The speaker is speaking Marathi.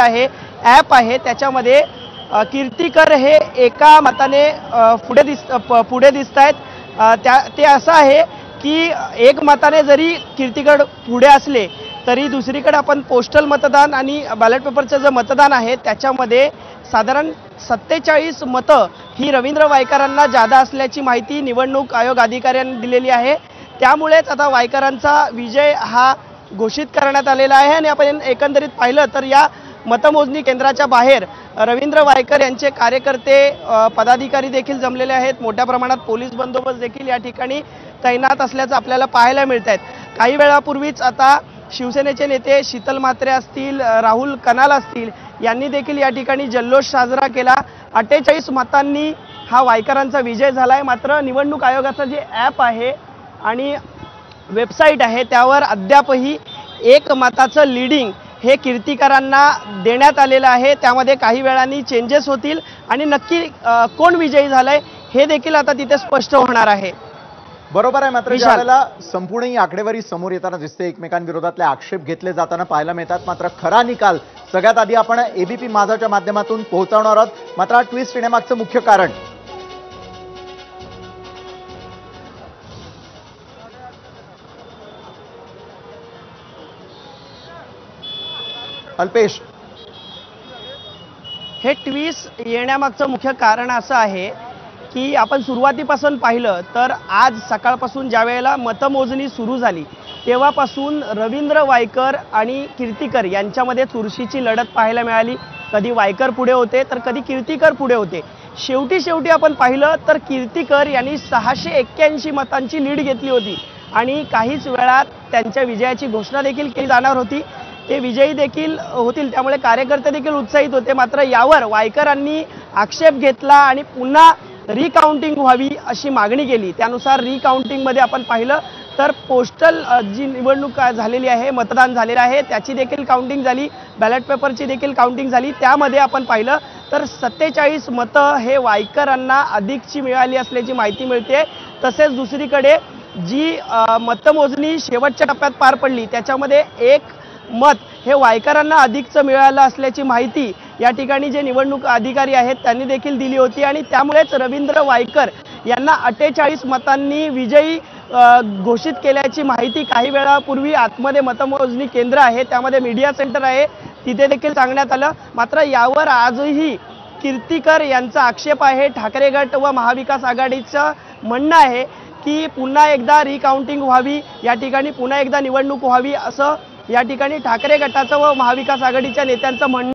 आहे, ॲप आहे, त्याच्यामध्ये कीर्तिकर हे एका मताने पुढे दिसत आहेत। ते असं आहे की एक मताने जरी कीर्तिकर पुढे असले तरी दुसरीकडे आपण पोस्टल मतदान आणि बॅलेट पेपरचं जे मतदान आहे त्याच्यामध्ये साधारण 47 मतं ही रवींद्र वायकरांना जादा असल्याची माहिती निवडणूक आयोग अधिकाऱ्यांनी दिलेली आहे। त्यामुळेच आता वायकरांचा विजय हा घोषित करण्यात आलेला आहे। आणि आपण एकंदरीत पाहिलं तर या मतमोजणी केंद्राच्या बाहेर रवींद्र वायकर यांचे कार्यकर्ते पदाधिकारी देखील जमलेले आहेत। मोठ्या प्रमाणात पोलीस बंदोबस्त देखील या ठिकाणी तैनात असल्याचं आपल्याला पाहायला मिळत आहे। काही वेळापूर्वीच आता शिवसेनेचे नेते शीतल म्हात्रे असतील, राहुल कनाल असतील यांनी देखील या ठिकाणी जल्लोष साजरा केला। 48 मतांनी हा वायकरांचा विजय झालाय। मात्र निवडणूक आयोगाचं जे ॲप आहे आणि वेबसाईट आहे त्यावर अद्यापही एक मताचं लीडिंग हे कीर्तिकरांना देण्यात आलेलं आहे। त्यामध्ये काही वेळांनी चेंजेस होतील आणि नक्की कोण विजयी झालाय हे देखील आता तिथे स्पष्ट होणार आहे। बरोबर आहे। मात्र ज्यावेळेला संपूर्ण ही आकडेवारी समोर येताना दिसते, एकमेकांविरोधातले आक्षेप घेतले जाताना पाहायला मिळतात, मात्र खरा निकाल सगळ्यात आधी आपण एबीपी माझाच्या माध्यमातून पोहोचवणार आहोत। मात्र हा ट्विस्ट येण्यामागचं मुख्य कारण अल्पेश, हे ट्विस्ट येण्यामागचं मुख्य कारण असं आहे की आपण सुरुवातीपासून पाहिलं तर आज सकाळपासून ज्या वेळेला मतमोजणी सुरू झाली तेव्हापासून रवींद्र वायकर आणि कीर्तिकर यांच्यामध्ये चुरशीची लढत पाहायला मिळाली। कधी वायकर पुढे होते तर कधी कीर्तिकर पुढे होते। शेवटी आपण पाहिलं तर कीर्तिकर यांनी 681 मतांची लीड घेतली होती आणि काहीच वेळात त्यांच्या विजयाची घोषणा देखील केली जाणार होती। ते विजयी देखील होतील, त्यामुळे कार्यकर्ते देखील उत्साहित होते। मात्र यावर वायकरांनी आक्षेप घेतला आणि पुन्हा रिकाउंटिंग व्हावी अशी मागणी केली। त्यानुसार रिकाउंटिंगमध्ये आपण पाहिलं तर पोस्टल जी निवडणूक झालेली आहे, मतदान झालेलं आहे, त्याची देखील काउंटिंग झाली, बॅलेट पेपरची देखील काउंटिंग झाली। त्यामध्ये आपण पाहिलं तर 47 मतं हे वायकरांना अधिकची मिळाली असल्याची माहिती मिळते। तसेच दुसरीकडे जी मतमोजणी शेवटच्या टप्प्यात पार पडली त्याच्यामध्ये एक मत हे वायकरांना अधिकचं मिळालं असल्याची माहिती या ठिकाणी जे निवडणूक अधिकारी आहेत त्यांनी देखील दिली होती। आणि त्यामुळेच रवींद्र वायकर यांना 48 मतांनी विजयी घोषित केल्याची माहिती काही वेळापूर्वी आतमध्ये मतमोजणी केंद्र आहे त्यामध्ये मीडिया सेंटर आहे तिथे देखील सांगण्यात आलं। मात्र यावर आजही कीर्तिकर यांचा आक्षेप आहे। ठाकरे गट व महाविकास आघाडीचं म्हणणं आहे की पुन्हा एकदा रिकाउंटिंग व्हावी, या ठिकाणी पुन्हा एकदा निवडणूक व्हावी असं या ठिकाणी ठाकरे गटाचं व महाविकास आघाडीच्या नेत्यांचं म्हणणं